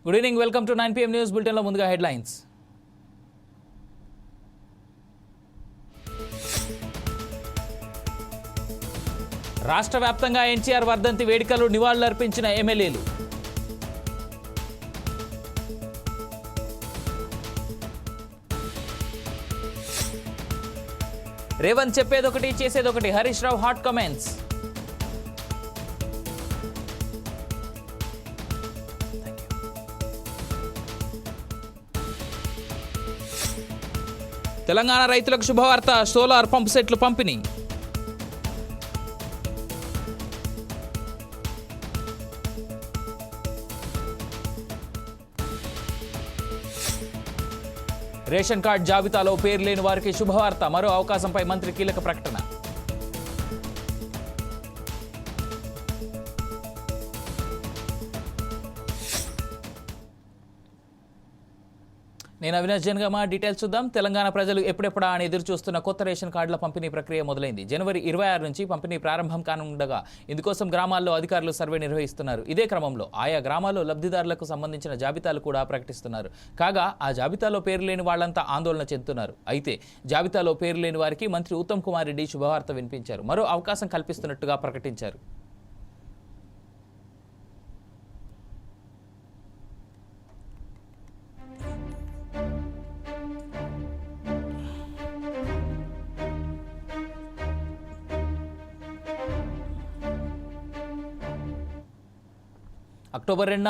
Good evening, welcome to 9 PM news బులెటిన్లో ముందుగా headlines. రాష్ట్ర వ్యాప్తంగా ఎన్టీఆర్ వర్ధంతి వేడుకలు నివాళులర్పించిన ఎమ్మెల్యేలు. Revanth చెప్పేదొకటి చేసేదొకటి, Harish Rao hot comments. తెలంగాణ రైతులకు శుభవార్త, సోలార్ పంప్ సెట్లు పంపిణీ. రేషన్ కార్డు జాబితాలో పేరు లేని వారికి శుభవార్త, మరో అవకాశంపై మంత్రి కీలక ప్రకటన. నేను అవినాష్ జనగామ. డీటెయిల్స్ చూద్దాం. తెలంగాణ ప్రజలు ఎప్పుడెప్పుడా అని ఎదురు చూస్తున్న కొత్త రేషన్ కార్డుల పంపిణీ ప్రక్రియ మొదలైంది. జనవరి 26 నుంచి పంపిణీ ప్రారంభం కానుండగా ఇందుకోసం గ్రామాల్లో అధికారులు సర్వే నిర్వహిస్తున్నారు. ఇదే క్రమంలో ఆయా గ్రామాల్లో లబ్ధిదారులకు సంబంధించిన జాబితాలు కూడా ప్రకటిస్తున్నారు. కాగా ఆ జాబితాలో పేరు లేని వాళ్లంతా ఆందోళన చెందుతున్నారు. అయితే జాబితాలో పేరు లేని వారికి మంత్రి ఉత్తమ్ కుమార్ రెడ్డి శుభవార్త వినిపించారు. మరో అవకాశం కల్పిస్తున్నట్టుగా ప్రకటించారు. అక్టోబర్ 2న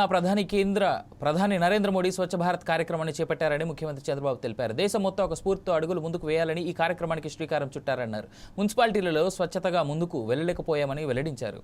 ప్రధాని నరేంద్ర మోడీ స్వచ్ఛ భారత్ కార్యక్రమాన్ని చేపట్టారని ముఖ్యమంత్రి చంద్రబాబు తెలిపారు. దేశం మొత్తం ఒక స్ఫూర్తితో అడుగులు ముందుకు వేయాలని ఈ కార్యక్రమానికి శ్రీకారం చుట్టారన్నారు. మున్సిపాలిటీలలో స్వచ్ఛతగా ముందుకు వెళ్లలేకపోయామని వెల్లడించారు.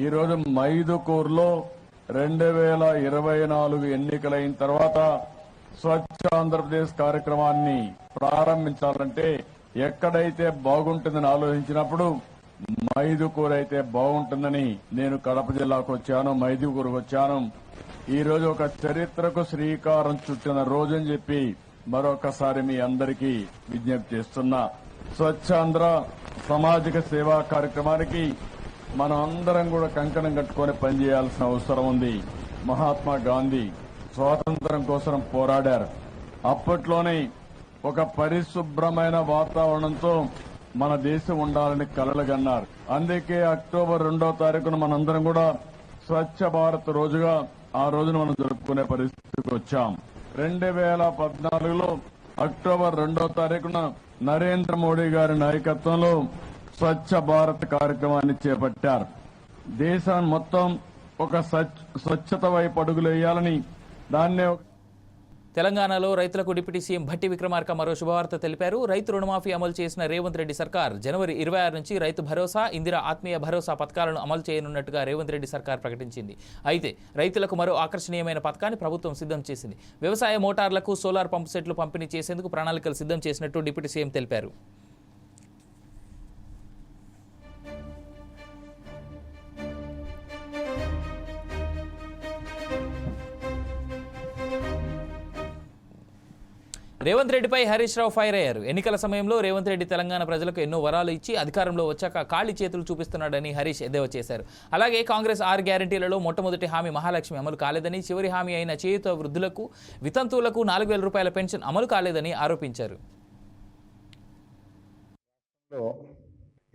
ఈరోజు మైదుకూరులో 2024 ఎన్నికలైన తర్వాత స్వచ్ఛ ఆంధ్రప్రదేశ్ కార్యక్రమాన్ని ప్రారంభించాలంటే ఎక్కడైతే బాగుంటుందని ఆలోచించినప్పుడు మైదుకూరు అయితే బాగుంటుందని నేను కడప జిల్లాకు వచ్చాను, మైదుకూరుకు వచ్చాను. ఈ రోజు ఒక చరిత్రకు శ్రీకారం చుట్టిన రోజని చెప్పి మరొకసారి మీ అందరికీ విజ్ఞప్తి చేస్తున్నా. స్వచ్ఛాంధ్ర సామాజిక సేవా కార్యక్రమానికి మనం అందరం కూడా కంకణం కట్టుకొని పనిచేయాల్సిన అవసరం ఉంది. మహాత్మా గాంధీ స్వాతంత్రం కోసం పోరాడారు. అప్పట్లోనే ఒక పరిశుభ్రమైన వాతావరణంతో మన దేశం ఉండాలని కలలుగన్నారు. అందుకే అక్టోబర్ 2వ తారీఖున మనందరం కూడా స్వచ్ఛ భారత్ రోజుగా ఆ రోజున మనం జరుపుకునే పరిస్థితికి వచ్చాం. 2014లో అక్టోబర్ 2వ తారీఖున నరేంద్ర మోడీ గారి నాయకత్వంలో స్వచ్ఛ భారత్ కార్యక్రమాన్ని చేపట్టారు. దేశాన్ని మొత్తం ఒక స్వచ్ఛత వైపు అడుగులు వేయాలని దాన్నే. తెలంగాణలో రైతులకు డిప్యూటీ సీఎం భట్టి విక్రమార్క మరో శుభవార్త తెలిపారు. రైతు రుణమాఫీ అమలు చేసిన రేవంత్ రెడ్డి సర్కార్ జనవరి 26 నుంచి రైతు భరోసా, ఇందిరా ఆత్మీయ భరోసా పథకాలను అమలు చేయనున్నట్టుగా రేవంత్ రెడ్డి సర్కార్ ప్రకటించింది. అయితే రైతులకు మరో ఆకర్షణీయమైన పథకాన్ని ప్రభుత్వం సిద్ధం చేసింది. వ్యవసాయ మోటార్లకు సోలార్ పంపు సెట్లు పంపిణీ చేసేందుకు ప్రణాళికలు సిద్ధం చేసినట్టు డిప్యూటీ సీఎం తెలిపారు. రేవంత్ రెడ్డిపై హరీష్ రావు ఫైర్ అయ్యారు. ఎన్నికల సమయంలో రేవంత్ రెడ్డి తెలంగాణ ప్రజలకు ఎన్నో వరాలు ఇచ్చి అధికారంలో వచ్చాక ఖాళీ చేతులు చూపిస్తున్నాడని హరీష్ ఎద్దేవా చేశారు. అలాగే కాంగ్రెస్ 6 గ్యారంటీలలో మొట్టమొదటి హామీ మహాలక్ష్మి అమలు కాలేదని, చివరి హామీ అయిన చేయూత వృద్ధులకు, వితంతువులకు 4,000 రూపాయల పెన్షన్ అమలు కాలేదని ఆరోపించారు.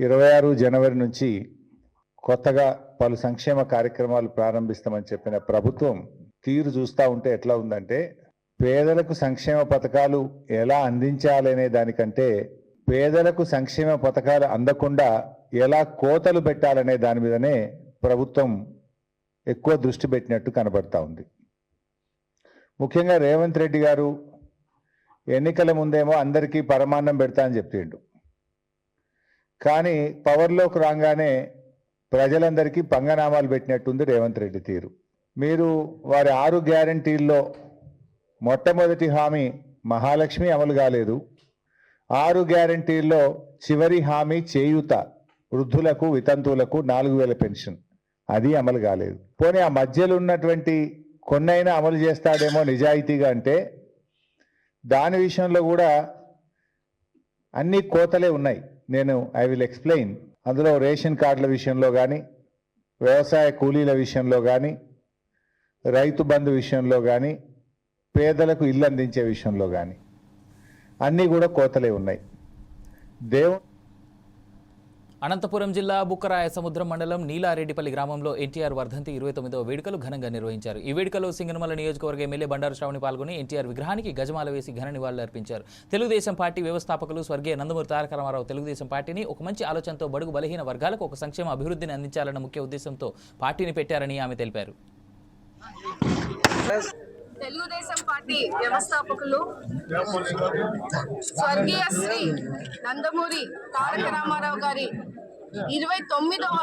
26 జనవరి నుంచి కొత్తగా పలు సంక్షేమ కార్యక్రమాలు ప్రారంభిస్తామని చెప్పిన ప్రభుత్వం తీరు చూస్తూ ఉంటే ఎట్లా ఉందంటే, పేదలకు సంక్షేమ పథకాలు ఎలా అందించాలనే దానికంటే పేదలకు సంక్షేమ పథకాలు అందకుండా ఎలా కోతలు పెట్టాలనే దాని మీదనే ప్రభుత్వం ఎక్కువ దృష్టి పెట్టినట్టు కనబడతా ఉంది. ముఖ్యంగా రేవంత్ రెడ్డి గారు ఎన్నికల ముందేమో అందరికీ పరమాన్నం పెడతా అని చెప్పిండు. కానీ పవర్లోకి రాగానే ప్రజలందరికీ పంగనామాలు పెట్టినట్టుంది రేవంత్ రెడ్డి తీరు. మీరు వారి 6 గ్యారంటీల్లో మొట్టమొదటి హామీ మహాలక్ష్మి అమలు కాలేదు, 6 గ్యారంటీల్లో చివరి హామీ చేయూత, వృద్ధులకు వితంతువులకు 4,000 పెన్షన్, అది అమలు కాలేదు. పోనీ ఆ మధ్యలో ఉన్నటువంటి కొన్నైనా అమలు చేస్తాడేమో నిజాయితీగా అంటే దాని విషయంలో కూడా అన్ని కోతలే ఉన్నాయి. I will explain. అందులో రేషన్ కార్డుల విషయంలో కానీ, వ్యవసాయ కూలీల విషయంలో కానీ, రైతు బంధు విషయంలో కానీ, పేదలకు ఇల్లు అందించే విషయంలో కానీ అన్నీ కూడా కోతలే ఉన్నాయి. అనంతపురం జిల్లా బుక్కరాయ సముద్రం మండలం నీలారెడ్డిపల్లి గ్రామంలో ఎన్టీఆర్ వర్ధంతి 29వ వేడుకలు ఘనంగా నిర్వహించారు. ఈ వేడుకలో సింగనమల నియోజకవర్గ ఎమ్మెల్యే బండారు శ్రావణి పాల్గొని ఎన్టీఆర్ విగ్రహానికి గజమాల వేసి ఘన నివాళులు అర్పించారు. తెలుగుదేశం పార్టీ వ్యవస్థాపకులు స్వర్గీయ నందమూరి తారక రామారావు తెలుగుదేశం పార్టీని ఒక మంచి ఆలోచనతో బడుగు బలహీన వర్గాలకు ఒక సంక్షేమ అభివృద్ధిని అందించాలన్న ముఖ్య ఉద్దేశంతో పార్టీని పెట్టారని ఆమె తెలిపారు. తెలుగుదేశం పార్టీ వ్యవస్థాపకులు స్వర్గీయ శ్రీ నందమూరి తారక రామారావు గారి 29వ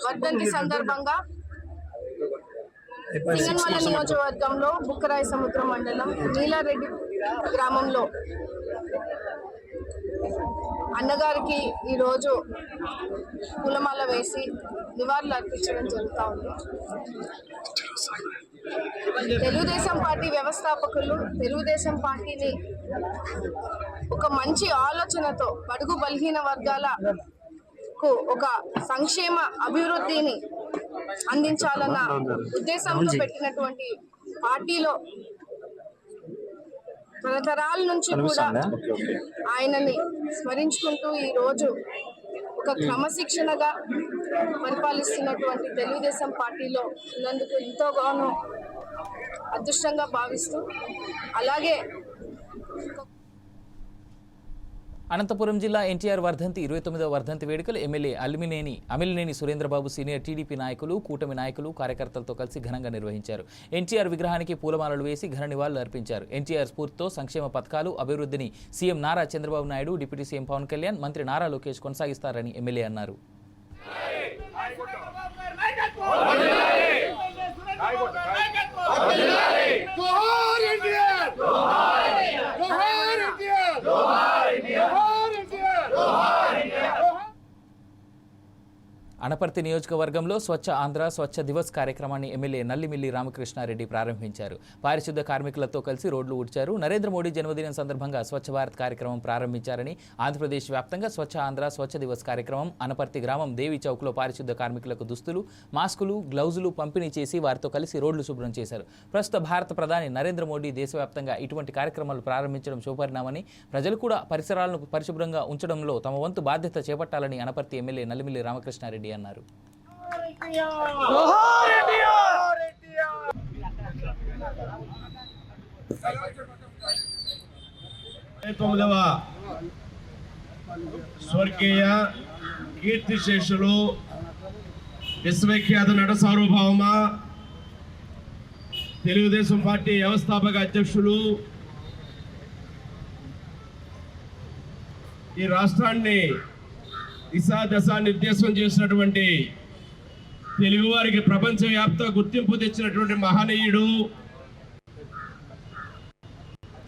వర్ధంతి సందర్భంగా సింగనమల నియోజకవర్గంలో బుక్కరాయ సముద్రం మండలం నీలారెడ్డి గ్రామంలో అన్నగారికి ఈరోజు పూలమాల వేసి నివాళులు అర్పించడం జరుగుతూ ఉంది. తెలుగుదేశం పార్టీ వ్యవస్థాపకులు తెలుగుదేశం పార్టీని ఒక మంచి ఆలోచనతో బడుగు బలహీన వర్గాలకు ఒక సంక్షేమ అభివృద్ధిని అందించాలన్న ఉద్దేశంతో పెట్టినటువంటి పార్టీలో తరతరాల నుంచి కూడా ఆయనని స్మరించుకుంటూ ఈరోజు ఒక క్రమశిక్షణగా పరిపాలిస్తున్నటువంటి తెలుగుదేశం పార్టీలో ఉన్నందుకు ఎంతోగానో అదృష్టంగా భావిస్తూ, అలాగే అనంతపురం జిల్లా ఎన్టీఆర్ వర్ధంతి 29వ వర్ధంతి వేడుకలు MLA Amilineni Surendra Babu, senior TDP నాయకులు, కూటమి నాయకులు, కార్యకర్తలతో కలిసి ఘనంగా నిర్వహించారు. ఎన్టీఆర్ విగ్రహానికి పూలమాలలు వేసి ఘన నివాళులు అర్పించారు. ఎన్టీఆర్ స్ఫూర్తితో సంక్షేమ పథకాలు, అభివృద్ధిని CM Nara Chandrababu Naidu, deputy CM Pawan Kalyan, మంత్రి నారా లోకేష్ కొనసాగిస్తారని ఎమ్మెల్యే అన్నారు. అనపర్తి నియోజకవర్గంలో స్వచ్ఛ ఆంధ్ర స్వచ్ఛ దివస్ కార్యక్రమాన్ని ఎమ్మెల్యే నల్లిమిల్లి రామకృష్ణారెడ్డి ప్రారంభించారు. పారిశుద్ధ కార్మికులతో కలిసి రోడ్లు ఊడ్చారు. నరేంద్ర మోడీ జన్మదినం సందర్భంగా స్వచ్ఛ భారత్ కార్యక్రమం ప్రారంభించారని, ఆంధ్రప్రదేశ్ వ్యాప్తంగా స్వచ్ఛ ఆంధ్ర స్వచ్ఛ దివస్ కార్యక్రమం అనపర్తి గ్రామం దేవి చౌక్లో పారిశుద్ధ కార్మికులకు దుస్తులు, మాస్కులు, గ్లౌజులు పంపిణీ చేసి వారితో కలిసి రోడ్లు శుభ్రం చేశారు. ప్రస్తుత భారత ప్రధాని నరేంద్ర మోడీ దేశవ్యాప్తంగా ఇటువంటి కార్యక్రమాలు ప్రారంభించడం శుభపరిణామని, ప్రజలు కూడా పరిసరాలను పరిశుభ్రంగా ఉంచడంలో తమ వంతు బాధ్యత చేపట్టాలని అనపర్తి ఎమ్మెల్యే నల్లిమిల్లి రామకృష్ణారెడ్డి అన్నారు. స్వర్గీయ కీర్తిశేషులు విశ్వవిఖ్యాత నట సార్వభౌమ తెలుగుదేశం పార్టీ వ్యవస్థాపక అధ్యక్షులు, ఈ రాష్ట్రాన్ని దిశా నిర్దేశం చేసినటువంటి, తెలుగువారికి ప్రపంచవ్యాప్త గుర్తింపు తెచ్చినటువంటి మహనీయుడు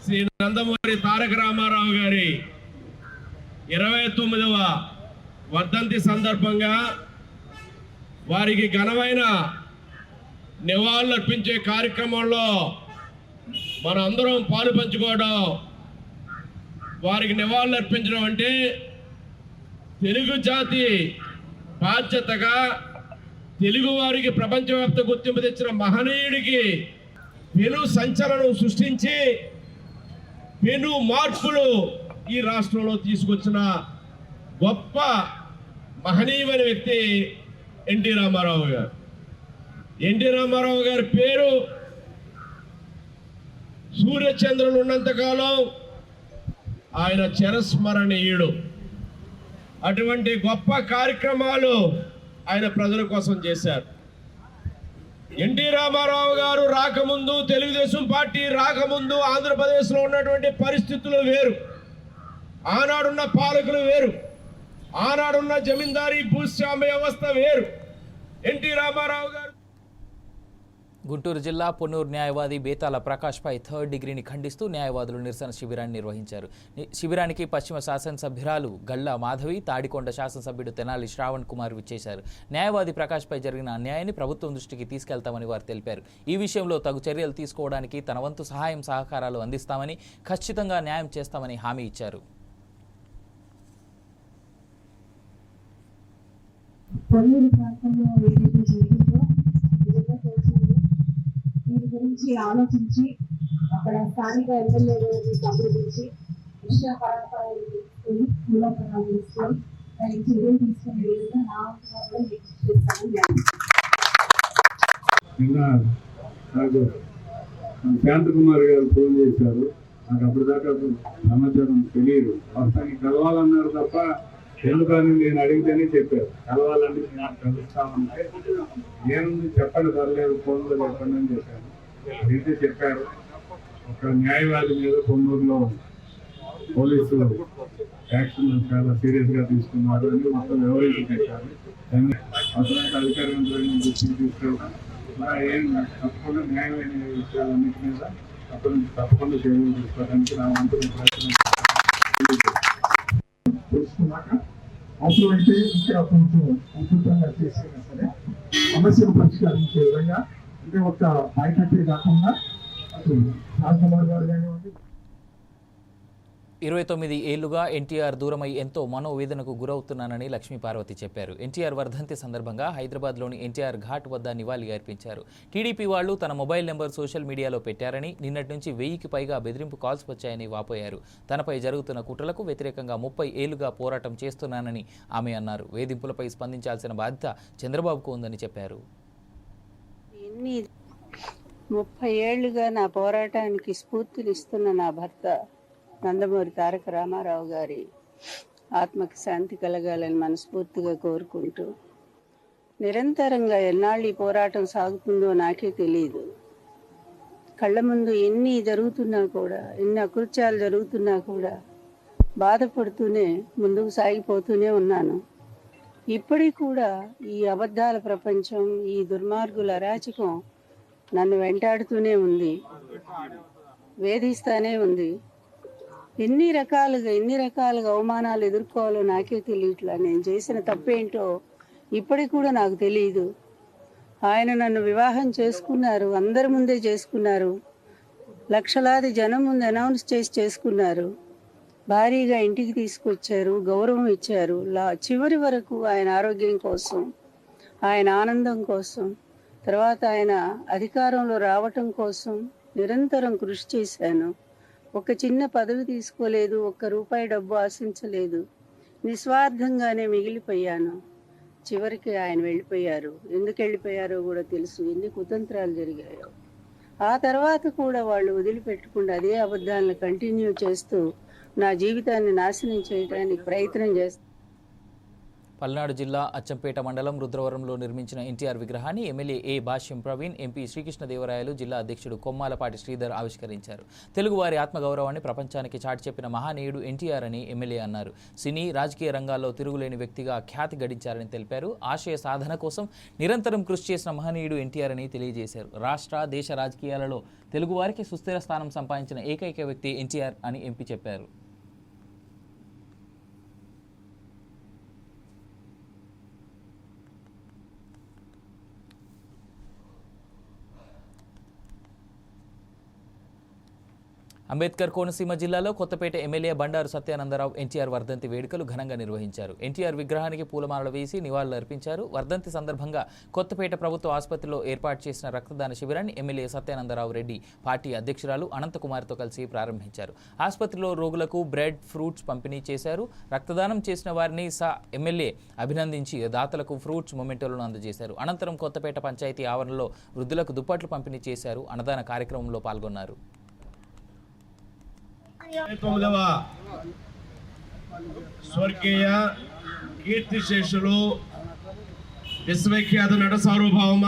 శ్రీ నందమూరి తారక రామారావు గారి 29వ వర్ధంతి సందర్భంగా వారికి ఘనమైన నివాళులు అర్పించే కార్యక్రమంలో మన అందరం పాలు పంచుకోవడం, వారికి నివాళులు అర్పించడం అంటే తెలుగు జాతి బాధ్యతగా తెలుగు వారికి ప్రపంచవ్యాప్త గుర్తింపు తెచ్చిన మహనీయుడికి పెను సంచలనం సృష్టించి పెను మార్పులు ఈ రాష్ట్రంలో తీసుకొచ్చిన గొప్ప మహనీయమైన వ్యక్తి ఎన్టీ రామారావు గారు. ఎన్టీ రామారావు గారి పేరు సూర్యచంద్రులు ఉన్నంతకాలం ఆయన చిరస్మరణీయుడు. అటువంటి గొప్ప కార్యక్రమాలు ఆయన ప్రజల కోసం చేశారు. ఎన్టీ రామారావు గారు రాకముందు, తెలుగుదేశం పార్టీ రాకముందు ఆంధ్రప్రదేశ్లో ఉన్నటువంటి పరిస్థితులు వేరు, ఆనాడున్న పాలకులు వేరు, ఆనాడున్న జమీందారీ భూస్వామ్య వ్యవస్థ వేరు. ఎన్టీ రామారావు గారు గుంటూరు జిల్లా పొన్నూరు న్యాయవాది బేతాల ప్రకాష్పై థర్డ్ డిగ్రీని ఖండిస్తూ న్యాయవాదులు నిరసన శిబిరాన్ని నిర్వహించారు. శిబిరానికి పశ్చిమ శాసనసభ్యురాలు గల్లా మాధవి, తాడికొండ శాసనసభ్యుడు తెనాలి శ్రావణ్ కుమార్ విచ్చేశారు. న్యాయవాది ప్రకాష్పై జరిగిన అన్యాయాన్ని ప్రభుత్వం దృష్టికి తీసుకెళ్తామని వారు తెలిపారు. ఈ విషయంలో తగు చర్యలు తీసుకోవడానికి తన వంతు సహాయం సహకారాలు అందిస్తామని, ఖచ్చితంగా న్యాయం చేస్తామని హామీ ఇచ్చారు. పొన్నూరు ప్రాంతంలో ఏదైతే జరిగిందో దీని గురించి ఆలోచించి అక్కడ స్థానిక ఎమ్మెల్యే గారిని సంప్రదించి విషయ పరంపరలు తీసుకొని మూలపరాలు తీసుకొని దానికి చర్యలు తీసుకునే విధంగా నా వంతుగా చేస్తాను. నాకు శాంతకుమార్ గారు ఫోన్ చేశారు. నాకు అప్పటిదాకా సమాచారం తెలియదు. వాస్తవానికి కలవాలన్నారు తప్ప ఎందుకని నేను అడిగితేనే చెప్పారు. కలవాలని నాకు కలుస్తామంటే నేను చెప్పండి పర్లేదు, ఫోన్లో చెప్పండి అని చెప్పాను. అడిగితే చెప్పారు ఒక న్యాయవాది మీద కొన్నూరులో పోలీసు యాక్షన్ చాలా సీరియస్ గా తీసుకున్నారు అని మొత్తం వివరించి చెప్పారు. అవసరమైన అధికారులను దృష్టికి తీసుకెళ్తాం. ఏం తప్పకుండా న్యాయమైన విషయాలన్నింటి మీద తప్పకుండా చర్యలు తీసుకోవడానికి నా వంతు తెలుసుకున్నాక అవసరమైతే ఇంకా కొంచెం అద్భుతంగా చేసినా సరే సమస్యను పరిష్కరించే విధంగా అంటే ఒక బయటకే కాకుండా అటు రాజకుమార్ గారు కానివ్వండి. 29 ఏళ్లుగా ఎన్టీఆర్ దూరమై ఎంతో మనోవేదనకు గురవుతున్నానని లక్ష్మీపార్వతి చెప్పారు. ఎన్టీఆర్ వర్ధంతి సందర్భంగా హైదరాబాద్లోని ఎన్టీఆర్ ఘాట్ వద్ద నివాళి అర్పించారు. టీడీపీ వాళ్లు తన మొబైల్ నెంబర్ సోషల్ మీడియాలో పెట్టారని, నిన్నటి నుంచి 1000కి పైగా బెదిరింపు కాల్స్ వచ్చాయని వాపోయారు. తనపై జరుగుతున్న కుట్రలకు వ్యతిరేకంగా 30 ఏళ్లుగా పోరాటం చేస్తున్నానని ఆమె అన్నారు. వేధింపులపై స్పందించాల్సిన బాధ్యత చంద్రబాబుకు ఉందని చెప్పారు. 30 ఏళ్లుగా నా పోరాటానికి స్ఫూర్తినిస్తున్న నా భర్త నందమూరి తారక రామారావు గారి ఆత్మకి శాంతి కలగాలని మనస్ఫూర్తిగా కోరుకుంటూ, నిరంతరంగా ఎన్నాళ్ళు ఈ పోరాటం సాగుతుందో నాకే తెలియదు. కళ్ళ ముందు ఎన్ని జరుగుతున్నా కూడా, ఎన్ని అకృత్యాలు జరుగుతున్నా కూడా బాధపడుతూనే ముందుకు సాగిపోతూనే ఉన్నాను. ఇప్పటికి కూడా ఈ అబద్ధాల ప్రపంచం, ఈ దుర్మార్గుల అరాచకం నన్ను వెంటాడుతూనే ఉంది, వేధిస్తానే ఉంది. ఎన్ని రకాలుగా అవమానాలు ఎదుర్కోవాలో నాకే తెలియట్లా. నేను చేసిన తప్పేంటో ఇప్పటికి కూడా నాకు తెలియదు. ఆయన నన్ను వివాహం చేసుకున్నారు, అందరి ముందే చేసుకున్నారు, లక్షలాది జనం ముందు అనౌన్స్ చేసి చేసుకున్నారు, భారీగా ఇంటికి తీసుకొచ్చారు, గౌరవం ఇచ్చారు. చివరి వరకు ఆయన ఆరోగ్యం కోసం, ఆయన ఆనందం కోసం, తర్వాత ఆయన అధికారంలో రావటం కోసం నిరంతరం కృషి చేశాను. ఒక చిన్న పదవి తీసుకోలేదు, ఒక్క రూపాయి డబ్బు ఆశించలేదు, నిస్వార్థంగానే మిగిలిపోయాను. చివరికి ఆయన వెళ్ళిపోయారు. ఎందుకు వెళ్ళిపోయారో కూడా తెలుసు, ఎన్ని కుతంత్రాలు జరిగాయో. ఆ తర్వాత కూడా వాళ్ళు వదిలిపెట్టకుండా అదే అబద్ధాలను కంటిన్యూ చేస్తూ నా జీవితాన్ని నాశనం చేయడానికి ప్రయత్నం చేస్తారు. పల్నాడు జిల్లా అచ్చంపేట మండలం రుద్రవరంలో నిర్మించిన ఎన్టీఆర్ విగ్రహాన్ని ఎమ్మెల్యే ఏ భాష్యం ప్రవీణ్, ఎంపీ శ్రీకృష్ణదేవరాయలు, జిల్లా అధ్యక్షుడు కొమ్మాలపాటి శ్రీధర్ ఆవిష్కరించారు. తెలుగువారి ఆత్మగౌరవాన్ని ప్రపంచానికి చాటి చెప్పిన మహానీయుడు ఎన్టీఆర్ అని ఎమ్మెల్యే అన్నారు. సినీ, రాజకీయ రంగాల్లో తిరుగులేని వ్యక్తిగా ఖ్యాతి గడించారని తెలిపారు. ఆశయ సాధన కోసం నిరంతరం కృషి చేసిన మహనీయుడు ఎన్టీఆర్ అని తెలియజేశారు. రాష్ట్ర, దేశ రాజకీయాలలో తెలుగువారికి సుస్థిర స్థానం సంపాదించిన ఏకైక వ్యక్తి ఎన్టీఆర్ అని ఎంపీ చెప్పారు. అంబేద్కర్ కోనసీమ జిల్లాలో కొత్తపేట ఎమ్మెల్యే బండారు సత్యానందరావు ఎన్టీఆర్ వర్ధంతి వేడుకలు ఘనంగా నిర్వహించారు. ఎన్టీఆర్ విగ్రహానికి పూలమాలలు వేసి నివాళులు అర్పించారు. వర్ధంతి సందర్భంగా కొత్తపేట ప్రభుత్వ ఆసుపత్రిలో ఏర్పాటు చేసిన రక్తదాన శిబిరాన్ని ఎమ్మెల్యే సత్యానందరావు రెడ్డి పార్టీ అధ్యక్షురాలు అనంతకుమార్తో కలిసి ప్రారంభించారు. ఆసుపత్రిలో రోగులకు బ్రెడ్, ఫ్రూట్స్ పంపిణీ చేశారు. రక్తదానం చేసిన వారిని ఎమ్మెల్యే అభినందించి దాతలకు ఫ్రూట్స్ మొమెంటోలను అందజేశారు. అనంతరం కొత్తపేట పంచాయతీ ఆవరణలో వృద్ధులకు దుప్పట్లు పంపిణీ చేశారు. అన్నదాన కార్యక్రమంలో పాల్గొన్నారు. 9వ స్వర్గీయ కీర్తిశేషులు విశ్వవిఖ్యాత నట సార్వభౌమ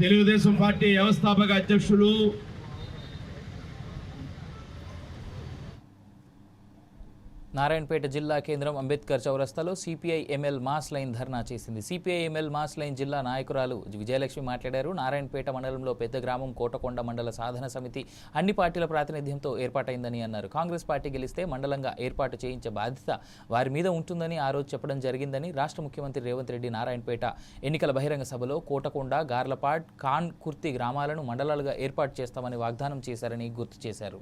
తెలుగుదేశం పార్టీ వ్యవస్థాపక అధ్యక్షులు నారాయణపేట జిల్లా కేంద్రం అంబేద్కర్ చౌరస్తాలో సిపిఐ ఎంఎల్ మాస్ లైన్ ధర్నా చేసింది. సిపిఐ ఎంఎల్ మాస్ లైన్ జిల్లా నాయకురాలు విజయలక్ష్మి మాట్లాడారు. నారాయణపేట మండలంలో పెద్ద గ్రామం కోటకొండ మండల సాధన సమితి అన్ని పార్టీల ప్రాతినిధ్యంతో ఏర్పాటైందని అన్నారు. కాంగ్రెస్ పార్టీ గెలిస్తే మండలంగా ఏర్పాటు చేయించే బాధ్యత వారి మీద ఉంటుందని ఆ రోజు చెప్పడం జరిగిందని రాష్ట్ర ముఖ్యమంత్రి రేవంత్ రెడ్డి నారాయణపేట ఎన్నికల బహిరంగ సభలో కోటకొండ, గార్లపాడ్, ఖాన్ కుర్తి గ్రామాలను మండలాలుగా ఏర్పాటు చేస్తామని వాగ్దానం చేశారని గుర్తు చేశారు.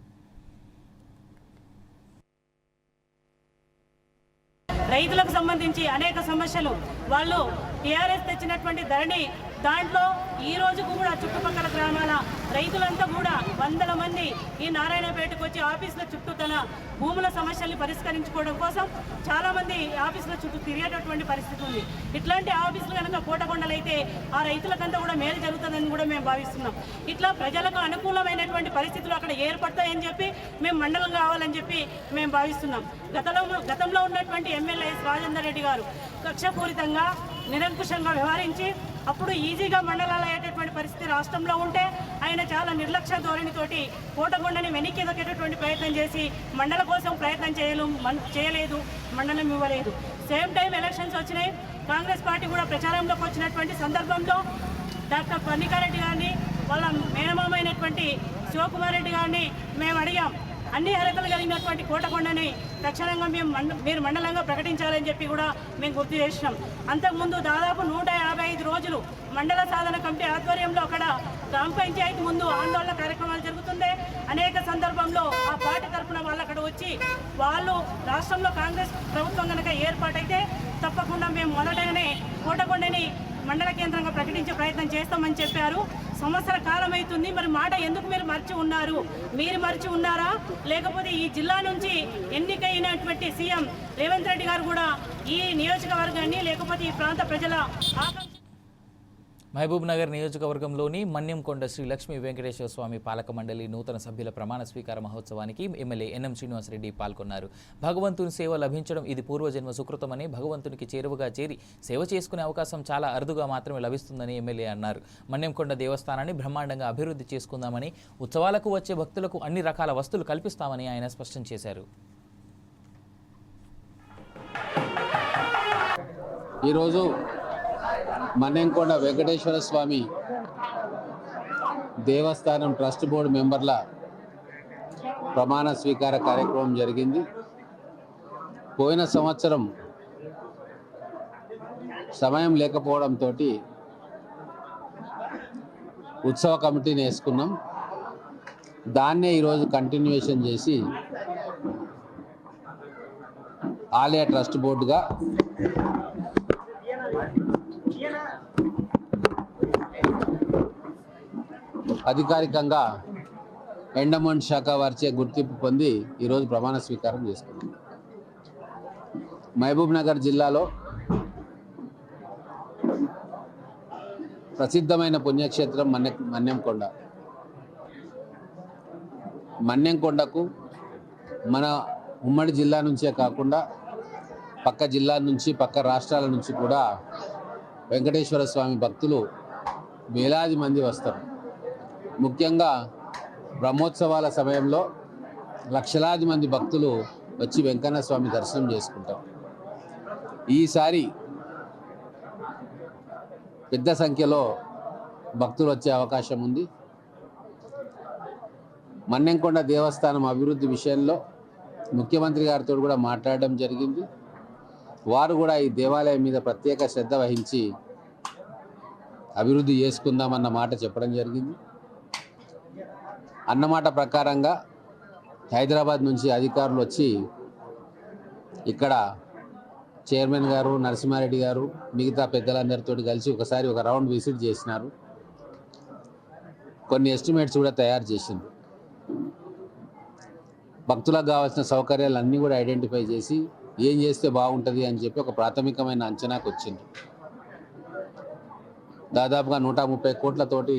రైతులకు సంబంధించి అనేక సమస్యలు వాళ్ళు టీఆర్ఎస్ తెచ్చినటువంటి ధరణి దాంట్లో ఈ రోజుకు కూడా చుట్టుపక్కల గ్రామాల రైతులంతా కూడా వందల మంది ఈ నారాయణపేటకు వచ్చి ఆఫీసుల చుట్టూ తన భూముల సమస్యల్ని పరిష్కరించుకోవడం కోసం చాలామంది ఆఫీసుల చుట్టూ తిరిగేటటువంటి పరిస్థితి ఉంది. ఇట్లాంటి ఆఫీసులు కనుక కోటకొండలైతే ఆ రైతులకంతా కూడా మేలు జరుగుతుందని కూడా మేము భావిస్తున్నాం. ఇట్లా ప్రజలకు అనుకూలమైనటువంటి పరిస్థితులు అక్కడ ఏర్పడతాయని చెప్పి మేము మండలం కావాలని చెప్పి మేము భావిస్తున్నాం. గతంలో ఉన్నటువంటి ఎమ్మెల్యే రాజేందర్ రెడ్డి గారు కక్షపూరితంగా నిరంకుశంగా వ్యవహరించి అప్పుడు ఈజీగా మండలాలు అయ్యేటటువంటి పరిస్థితి రాష్ట్రంలో ఉంటే ఆయన చాలా నిర్లక్ష్య ధోరణితోటి కోటకొండని వెనక్కి ఎదకేటటువంటి ప్రయత్నం చేసి మండల కోసం ప్రయత్నం చేయలేదు, మండలం ఇవ్వలేదు. సేమ్ టైం ఎలక్షన్స్ వచ్చినాయి. కాంగ్రెస్ పార్టీ కూడా ప్రచారంలోకి వచ్చినటువంటి సందర్భంలో డాక్టర్ పన్నికారెడ్డి గారిని వాళ్ళ మేనమామైనటువంటి శివకుమార్ రెడ్డి గారిని మేము అడిగాం, అన్ని అర్హతలు కలిగినటువంటి కోటకొండని తక్షణంగా మీరు మండలంగా ప్రకటించాలని చెప్పి కూడా మేము గుర్తు చేసినాం. అంతకుముందు దాదాపు 155 రోజులు మండల సాధన కమిటీ ఆధ్వర్యంలో అక్కడ గ్రామ పంచాయతీ ముందు ఆందోళన కార్యక్రమాలు జరుగుతుండే. అనేక సందర్భంలో ఆ పార్టీ తరఫున వాళ్ళు అక్కడ వచ్చి వాళ్ళు రాష్ట్రంలో కాంగ్రెస్ ప్రభుత్వం కనుక ఏర్పాటైతే తప్పకుండా మేము మొదటగానే కోటకొండని మండల కేంద్రంగా ప్రకటించే ప్రయత్నం చేస్తామని చెప్పారు. సంవత్సర కాలం అవుతుంది. మరి మాట ఎందుకు మీరు మర్చి ఉన్నారు? మీరు మర్చి ఉన్నారా, లేకపోతే ఈ జిల్లా నుంచి ఎన్నికైనటువంటి సీఎం రేవంత్ రెడ్డి గారు కూడా ఈ నియోజకవర్గాన్ని లేకపోతే ఈ ప్రాంత ప్రజల ఆకాంక్ష మహబూబ్ నగర్ నియోజకవర్గంలోని మన్యంకొండ శ్రీ లక్ష్మీ వెంకటేశ్వర స్వామి పాలక మండలి నూతన సభ్యుల ప్రమాణ స్వీకార మహోత్సవానికి ఎమ్మెల్యే ఎన్ఎం శ్రీనివాసరెడ్డి పాల్గొన్నారు. భగవంతుని సేవ లభించడం ఇది పూర్వజన్మ సుకృతమని, భగవంతునికి చేరువగా చేరి సేవ చేసుకునే అవకాశం చాలా అరుదుగా మాత్రమే లభిస్తుందని ఎమ్మెల్యే అన్నారు. మన్యంకొండ దేవస్థానాన్ని బ్రహ్మాండంగా అభివృద్ధి చేసుకుందామని, ఉత్సవాలకు వచ్చే భక్తులకు అన్ని రకాల వస్తువులు కల్పిస్తామని ఆయన స్పష్టం చేశారు. ఈరోజు మన్యంకొండ వెంకటేశ్వర స్వామి దేవస్థానం ట్రస్ట్ బోర్డు మెంబర్ల ప్రమాణ స్వీకార కార్యక్రమం జరిగింది. పోయిన సంవత్సరం సమయం లేకపోవడంతో ఉత్సవ కమిటీని వేసుకున్నాం. దాన్నే ఈరోజు కంటిన్యూయేషన్ చేసి ఆలయ ట్రస్ట్ బోర్డుగా అధికారికంగా ఎండోమెంట్ శాఖ వారిచే గుర్తింపు పొంది ఈరోజు ప్రమాణ స్వీకారం చేసుకున్నాం. మహబూబ్ నగర్ జిల్లాలో ప్రసిద్ధమైన పుణ్యక్షేత్రం మన్యంకొండ. మన్యంకొండకు మన ఉమ్మడి జిల్లా నుంచే కాకుండా పక్క జిల్లా నుంచి, పక్క రాష్ట్రాల నుంచి కూడా వెంకటేశ్వర స్వామి భక్తులు వేలాది మంది వస్తారు. ముఖ్యంగా బ్రహ్మోత్సవాల సమయంలో లక్షలాది మంది భక్తులు వచ్చి వెంకన్న స్వామి దర్శనం చేసుకుంటారు. ఈసారి పెద్ద సంఖ్యలో భక్తులు వచ్చే అవకాశం ఉంది. మన్యంకొండ దేవస్థానం అభివృద్ధి విషయంలో ముఖ్యమంత్రి గారితో కూడా మాట్లాడడం జరిగింది. వారు కూడా ఈ దేవాలయం మీద ప్రత్యేక శ్రద్ధ వహించి అభివృద్ధి చేసుకుందామన్న మాట చెప్పడం జరిగింది. అన్నమాట ప్రకారంగా హైదరాబాద్ నుంచి అధికారులు వచ్చి ఇక్కడ చైర్మన్ గారు, నరసింహారెడ్డి గారు, మిగతా పెద్దలందరితో కలిసి ఒకసారి ఒక రౌండ్ విజిట్ చేసినారు. కొన్ని ఎస్టిమేట్స్ కూడా తయారు చేసింది. భక్తులకు కావాల్సిన సౌకర్యాలు అన్నీ కూడా ఐడెంటిఫై చేసి ఏం చేస్తే బాగుంటుంది అని చెప్పి ఒక ప్రాథమికమైన అంచనాకు వచ్చింది. దాదాపుగా 130 కోట్లతోటి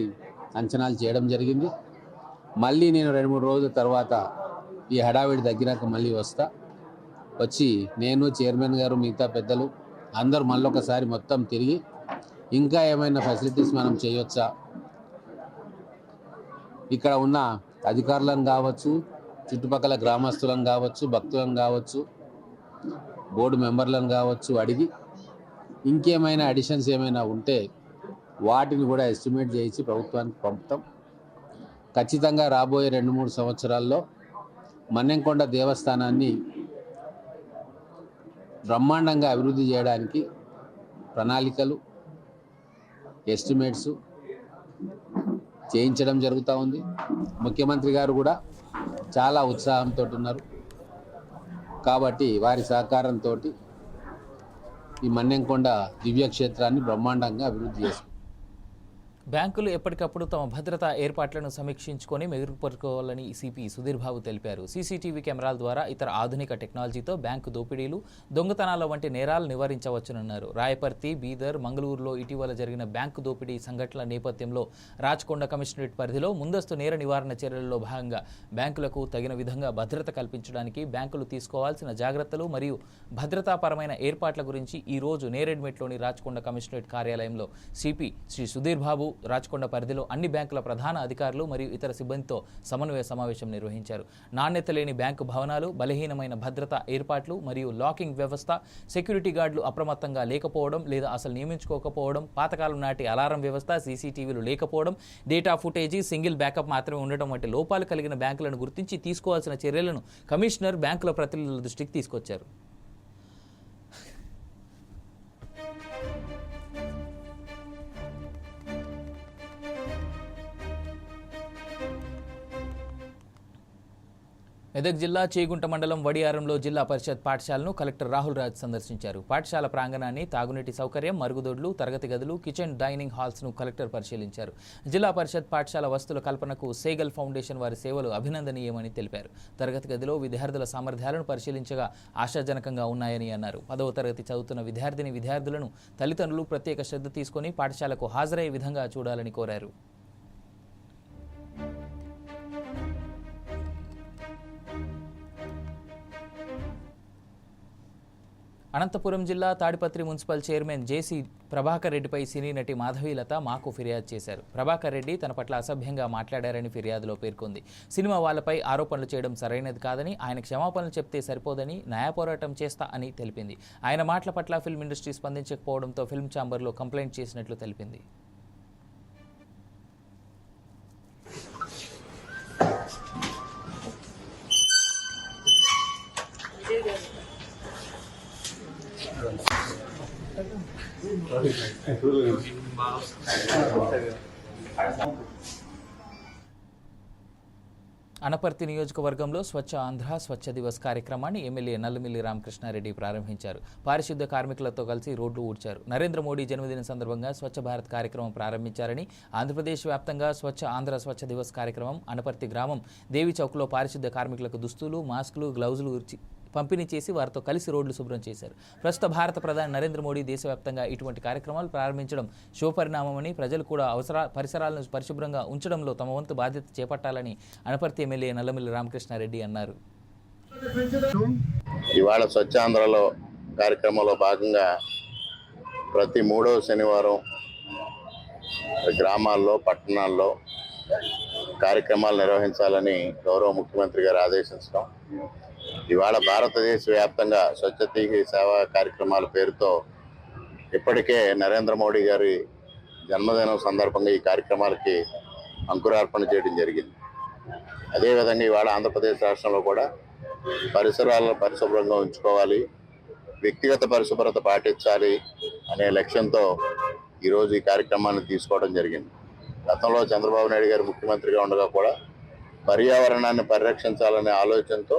అంచనాలు చేయడం జరిగింది. మళ్ళీ నేను 2-3 రోజుల తర్వాత ఈ హడావిడి తగ్గినాక మళ్ళీ వచ్చి నేను, చైర్మన్ గారు, మిగతా పెద్దలు అందరూ మళ్ళీ ఒకసారి మొత్తం తిరిగి ఇంకా ఏమైనా ఫెసిలిటీస్ మనం చేయొచ్చా, ఇక్కడ ఉన్న అధికారులను కావచ్చు, చుట్టుపక్కల గ్రామస్తులను కావచ్చు, భక్తులను కావచ్చు, బోర్డు మెంబర్లను కావచ్చు అడిగి ఇంకేమైనా అడిషన్స్ ఏమైనా ఉంటే వాటిని కూడా ఎస్టిమేట్ చేసి ప్రభుత్వానికి పంపుతాం. ఖచ్చితంగా రాబోయే 2-3 సంవత్సరాల్లో మన్నెంకొండ దేవస్థానాన్ని బ్రహ్మాండంగా అభివృద్ధి చేయడానికి ప్రణాళికలు, ఎస్టిమేట్స్ చేయించడం జరుగుతూ ఉంది. ముఖ్యమంత్రి గారు కూడా చాలా ఉత్సాహంతో ఉన్నారు. కాబట్టి వారి సహకారంతో ఈ మన్నెంకొండ దివ్యక్షేత్రాన్ని బ్రహ్మాండంగా అభివృద్ధి చేస్తారు. బ్యాంకులు ఎప్పటికప్పుడు తమ భద్రతా ఏర్పాట్లను సమీక్షించుకొని మెరుగుపరుచుకోవాలని సిపి సుధీర్ బాబు తెలిపారు. సీసీటీవీ కెమెరాల ద్వారా ఇతర ఆధునిక టెక్నాలజీతో బ్యాంకు దోపిడీలు, దొంగతనాల వంటి నేరాలు నివారించవచ్చునన్నారు. రాయపర్తి, బీదర్, మంగళూరులో ఇటీవల జరిగిన బ్యాంకు దోపిడీ సంఘటనల నేపథ్యంలో రాచకొండ కమిషనరేట్ పరిధిలో ముందస్తు నేర నివారణ చర్యలలో భాగంగా బ్యాంకులకు తగిన విధంగా భద్రత కల్పించడానికి బ్యాంకులు తీసుకోవాల్సిన జాగ్రత్తలు మరియు భద్రతాపరమైన ఏర్పాట్ల గురించి ఈ రోజు నేరెడ్మెట్లోని రాచకొండ కమిషనరేట్ కార్యాలయంలో సిపి శ్రీ సుధీర్ బాబు రాచకొండ పరిధిలో అన్ని బ్యాంకుల ప్రధాన అధికారులు మరియు ఇతర సిబ్బందితో సమన్వయ సమావేశం నిర్వహించారు. నాణ్యత లేని బ్యాంకు భవనాలు, బలహీనమైన భద్రతా ఏర్పాట్లు మరియు లాకింగ్ వ్యవస్థ, సెక్యూరిటీ గార్డులు అప్రమత్తంగా లేకపోవడం లేదా అసలు నియమించుకోకపోవడం, పాతకాలం నాటి అలారం వ్యవస్థ, సీసీటీవీలు లేకపోవడం, డేటా ఫుటేజీ, సింగిల్ బ్యాకప్ మాత్రమే ఉండడం వంటి లోపాలు కలిగిన బ్యాంకులను గుర్తించి తీసుకోవాల్సిన చర్యలను కమిషనర్ బ్యాంకుల ప్రతినిధుల దృష్టికి తీసుకొచ్చారు. మెదక్ జిల్లా చేగుంట మండలం వడియారంలో జిల్లా పరిషత్ పాఠశాలను కలెక్టర్ రాహుల్ రాజ్ సందర్శించారు. పాఠశాల ప్రాంగణాన్ని, తాగునీటి సౌకర్యం, మరుగుదొడ్లు, తరగతి గదులు, కిచెన్, డైనింగ్ హాల్స్ను కలెక్టర్ పరిశీలించారు. జిల్లా పరిషత్ పాఠశాల వస్తువుల కల్పనకు సేగల్ ఫౌండేషన్ వారి సేవలు అభినందనీయమని తెలిపారు. తరగతి గదిలో విద్యార్థుల సామర్థ్యాలను పరిశీలించగా ఆశాజనకంగా ఉన్నాయని అన్నారు. 10వ తరగతి చదువుతున్న విద్యార్థులను తల్లిదండ్రులు ప్రత్యేక శ్రద్ధ తీసుకుని పాఠశాలకు హాజరయ్యే విధంగా చూడాలని కోరారు. అనంతపురం జిల్లా తాడిపత్రి మున్సిపల్ చైర్మన్ జేసీ ప్రభాకర్ రెడ్డిపై సినీ నటి మాధవీలత మాకు ఫిర్యాదు చేశారు. ప్రభాకర్ రెడ్డి తన పట్ల అసభ్యంగా మాట్లాడారని ఫిర్యాదులో పేర్కొంది. సినిమా వాళ్లపై ఆరోపణలు చేయడం సరైనది కాదని, ఆయన క్షమాపణలు చెప్తే సరిపోదని, న్యాయ పోరాటం చేస్తా అని తెలిపింది. ఆయన మాటల పట్ల ఫిల్మ్ ఇండస్ట్రీ స్పందించకపోవడంతో ఫిల్మ్ ఛాంబర్లో కంప్లైంట్ చేసినట్లు తెలిపింది. అనపర్తి నియోజకవర్గంలో స్వచ్ఛ ఆంధ్ర స్వచ్ఛ దివస్ కార్యక్రమాన్ని ఎమ్మెల్యే నల్లమిల్లి రామకృష్ణారెడ్డి ప్రారంభించారు. పారిశుద్ధ కార్మికులతో కలిసి రోడ్లు ఊడ్చారు. నరేంద్ర మోడీ జన్మదిన సందర్భంగా స్వచ్ఛ భారత్ కార్యక్రమం ప్రారంభించారని, ఆంధ్రప్రదేశ్ వ్యాప్తంగా స్వచ్ఛ ఆంధ్ర స్వచ్ఛ దివస్ కార్యక్రమం అనపర్తి గ్రామం దేవి చౌక్లో పారిశుద్ధ కార్మికులకు దుస్తులు, మాస్కులు, గ్లౌజులు పంపిణీ చేసి వారితో కలిసి రోడ్లు శుభ్రం చేశారు. ప్రస్తుత భారత ప్రధాని నరేంద్ర మోడీ దేశవ్యాప్తంగా ఇటువంటి కార్యక్రమాలు ప్రారంభించడం శుభపరిణామమని, ప్రజలు కూడా పరిసరాలను పరిశుభ్రంగా ఉంచడంలో తమ వంతు బాధ్యత చేపట్టాలని అనపర్తి ఎమ్మెల్యే నల్లమిల్లి రామకృష్ణారెడ్డి అన్నారు. ఇవాళ స్వచ్ఛాంధ్రలో కార్యక్రమంలో భాగంగా ప్రతి 3వ శనివారం గ్రామాల్లో, పట్టణాల్లో కార్యక్రమాలు నిర్వహించాలని గౌరవ ముఖ్యమంత్రి గారు ఆదేశించడం, ఇవాళ భారతదేశ వ్యాప్తంగా స్వచ్ఛత సేవా కార్యక్రమాల పేరుతో ఇప్పటికే నరేంద్ర మోడీ గారి జన్మదినం సందర్భంగా ఈ కార్యక్రమాలకి అంకురార్పణ చేయడం జరిగింది. అదేవిధంగా ఇవాళ ఆంధ్రప్రదేశ్ రాష్ట్రంలో కూడా పరిసరాలను పరిశుభ్రంగా ఉంచుకోవాలి, వ్యక్తిగత పరిశుభ్రత పాటించాలి అనే లక్ష్యంతో ఈరోజు ఈ కార్యక్రమాన్ని తీసుకోవడం జరిగింది. గతంలో చంద్రబాబు నాయుడు గారు ముఖ్యమంత్రిగా ఉండగా కూడా పర్యావరణాన్ని పరిరక్షించాలనే ఆలోచనతో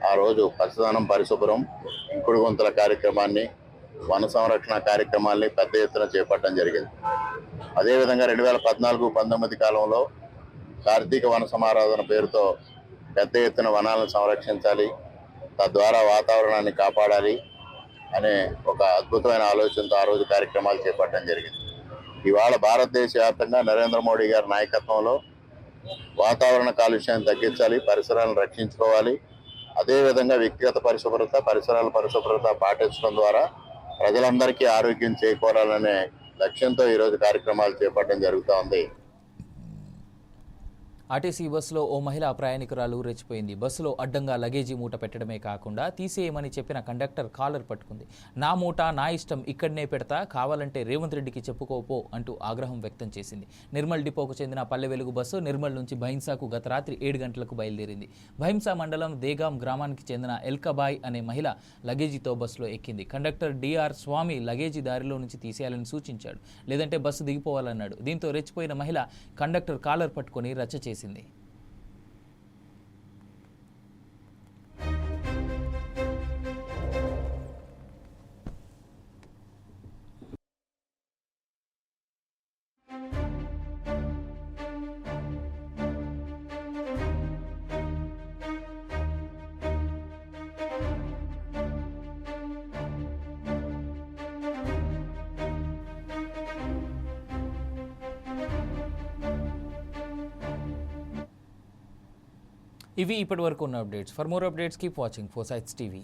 ఆ రోజు పచ్చదనం, పరిశుభ్రం, ఇంకుడు గుంతల కార్యక్రమాన్ని, వన సంరక్షణ కార్యక్రమాల్ని పెద్ద ఎత్తున చేపట్టడం జరిగింది. అదేవిధంగా 2014-19 కాలంలో కార్తీక వన సమారాధన పేరుతో పెద్ద ఎత్తున వనాలను సంరక్షించాలి, తద్వారా వాతావరణాన్ని కాపాడాలి అనే ఒక అద్భుతమైన ఆలోచనతో ఆ రోజు కార్యక్రమాలు చేపట్టడం జరిగింది. ఇవాళ భారతదేశ వ్యాప్తంగా నరేంద్ర మోడీ గారి నాయకత్వంలో వాతావరణ కాలుష్యాన్ని తగ్గించాలి, పరిసరాలను రక్షించుకోవాలి, అదేవిధంగా వ్యక్తిగత పరిశుభ్రత, పరిసరాల పరిశుభ్రత పాటించడం ద్వారా ప్రజలందరికీ ఆరోగ్యం చేకూరాలనే లక్ష్యంతో ఈరోజు కార్యక్రమాలు చేపట్టడం జరుగుతూ ఉంది. ఆర్టీసీ బస్సులో ఓ మహిళా ప్రయాణికురాలు రెచ్చిపోయింది. బస్సులో అడ్డంగా లగేజీ మూట పెట్టడమే కాకుండా తీసేయమని చెప్పిన కండక్టర్ కాలర్ పట్టుకుంది. నా మూట నా ఇష్టం, ఇక్కడనే పెడతా, కావాలంటే రేవంత్ రెడ్డికి చెప్పుకోపో అంటూ ఆగ్రహం వ్యక్తం చేసింది. నిర్మల్ డిపోకు చెందిన పల్లె వెలుగు బస్సు నిర్మల్ నుంచి భైంసాకు గత రాత్రి 7 గంటలకు బయలుదేరింది. భైంసా మండలం దేగాం గ్రామానికి చెందిన ఎల్కబాయ్ అనే మహిళ లగేజీతో బస్సులో ఎక్కింది. కండక్టర్ డిఆర్ స్వామి లగేజీ దారిలో నుంచి తీసేయాలని సూచించాడు. లేదంటే బస్సు దిగిపోవాలన్నాడు. దీంతో రెచ్చిపోయిన మహిళ కండక్టర్ కాలర్ పట్టుకుని రచ్చ చేసింది. ఇవి ఇప్పటివరకు ఉన్న updates. For more updates keep watching 4 Sides TV.